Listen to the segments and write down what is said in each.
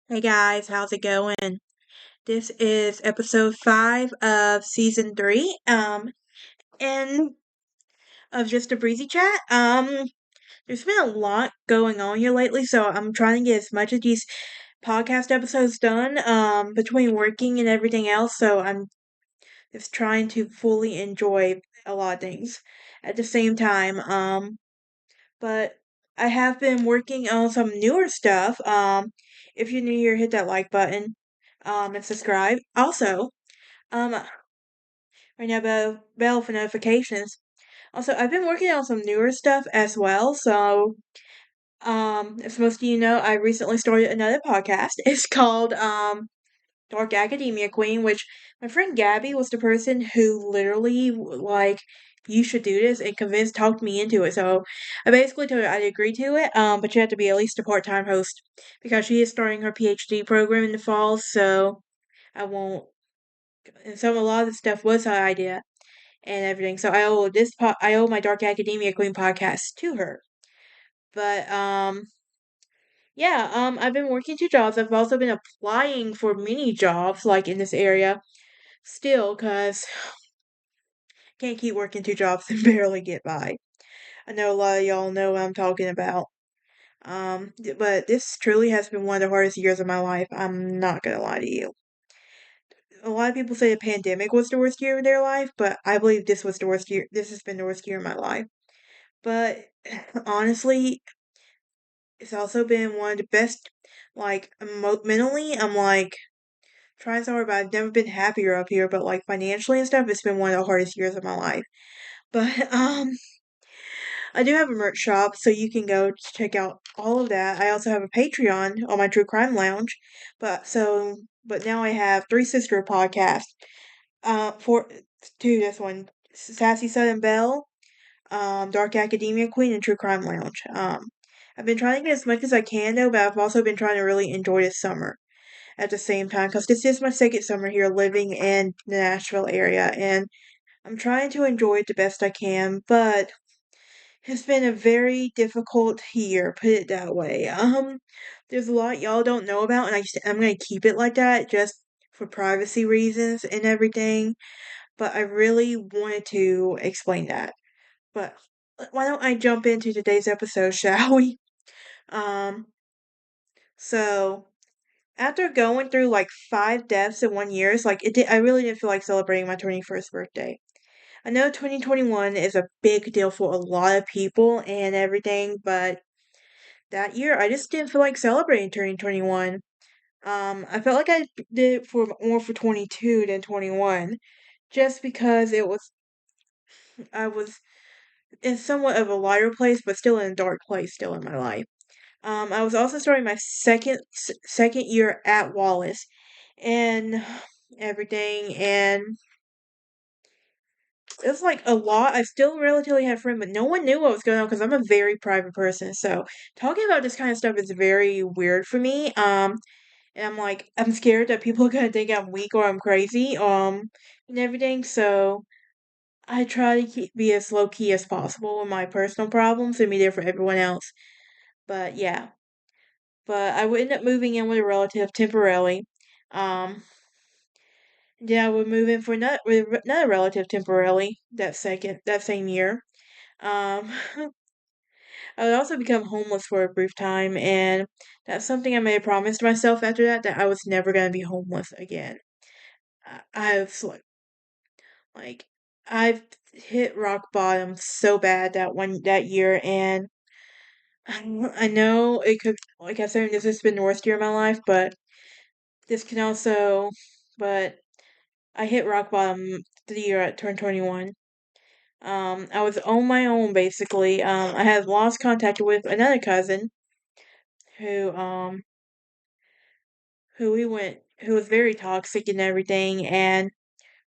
Hey guys, how's it going? This is episode 5 of season 3, and of Just a Breezy Chat. There's been a lot going on here lately, so I'm trying to get as much of these podcast episodes done, between working and everything else, so I'm just trying to fully enjoy a lot of things at the same time, but I have been working on some newer stuff. If you're new here, hit that like button, and subscribe. Also, um, right now bell for notifications. Also, I've been working on some newer stuff as well. So, as most of you know, I recently started another podcast. It's called Dark Academia Queen, which my friend Gabby was the person who literally like you should do this and talked me into it. So I basically told her I'd agree to it. But you have to be at least a part-time host because she is starting her PhD program in the fall. So I won't. And so a lot of the stuff was her idea and everything. So I owe my Dark Academia Queen podcast to her. But yeah, I've been working 2 jobs. I've also been applying for mini jobs like in this area still, cause can't keep working 2 jobs and barely get by. I know a lot of y'all know what I'm talking about. But this truly has been one of the hardest years of my life. I'm not gonna lie to you. A lot of people say the pandemic was the worst year of their life, but I believe this was the worst year. This has been the worst year of my life. But honestly, it's also been one of the best. Like mentally, I'm like trying so hard, but I've never been happier up here. But like financially and stuff, it's been one of the hardest years of my life. But I do have a merch shop, so you can go check out all of that. I also have a Patreon on my True Crime Lounge, but now I have three sister podcasts. For two, this one, Sassy Southern Belle, Dark Academia Queen, and True Crime Lounge. I've been trying to get as much as I can though, but I've also been trying to really enjoy this summer at the same time because this is my second summer here living in the Nashville area, and I'm trying to enjoy it the best I can, but it's been a very difficult year, put it that way. There's a lot y'all don't know about, and I'm gonna keep it like that just for privacy reasons and everything. But I really wanted to explain that. But why don't I jump into today's episode, shall we? Um, so after going through like 5 deaths in 1 year, it's like I really didn't feel like celebrating my 21st birthday. I know 2021 is a big deal for a lot of people and everything, but that year I just didn't feel like celebrating turning 21. I felt like I did it for more for 22 than 21, just because I was in somewhat of a lighter place, but still in a dark place still in my life. I was also starting my second year at Wallace, and everything, and it was like a lot. I still relatively had friends, but no one knew what was going on because I'm a very private person. So talking about this kind of stuff is very weird for me. And I'm like, I'm scared that people are gonna think I'm weak or I'm crazy. And everything. So I try to be as low key as possible with my personal problems and be there for everyone else. But yeah, but I would end up moving in with a relative temporarily. Um, then I would move in for another relative temporarily that same year. Um, I would also become homeless for a brief time, and that's something I made a promise to myself after that I was never gonna be homeless again. I've like I've hit rock bottom so bad that year, and I know it could, like I said, this has been the worst year of my life, but this can also, but I hit rock bottom the year I turned 21. I was on my own basically. I had lost contact with another cousin who who was very toxic and everything, and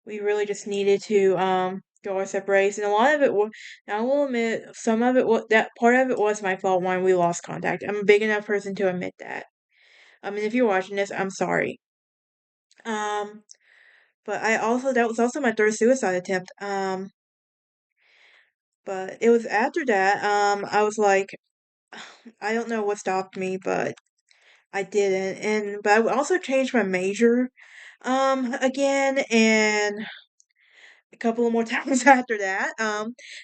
we really just needed to go our separate ways. And a lot of it was, I will admit, some of it was that part of it was my fault when we lost contact. I'm a big enough person to admit that. I mean, if you're watching this, I'm sorry. Um, but that was also my third suicide attempt. But it was after that, I was like, I don't know what stopped me, but I didn't, but I also changed my major, again, and a couple of more times after that.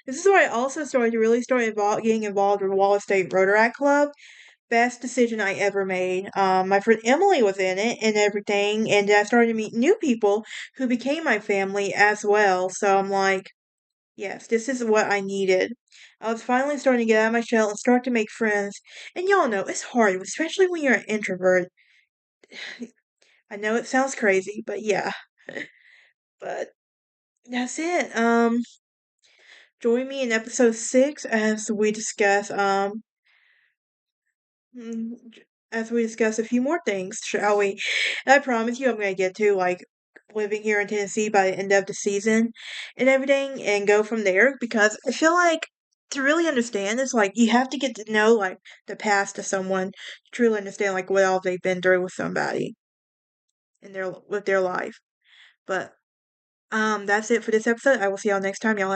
This is where I also started to really start getting involved with Wallace State Rotaract Club. Best decision I ever made. My friend Emily was in it and everything, and I started to meet new people who became my family as well. So I'm like, yes, this is what I needed. I was finally starting to get out of my shell and start to make friends. And y'all know it's hard, especially when you're an introvert. I know it sounds crazy, but yeah. But that's it. Join me in episode 6 mm, as we discuss a few more things, shall we? And I promise you, I'm gonna get to like living here in Tennessee by the end of the season and everything, and go from there. Because I feel like to really understand this, like you have to get to know like the past of someone to truly understand like what all they've been through with somebody in their life. But that's it for this episode. I will see y'all next time. Y'all.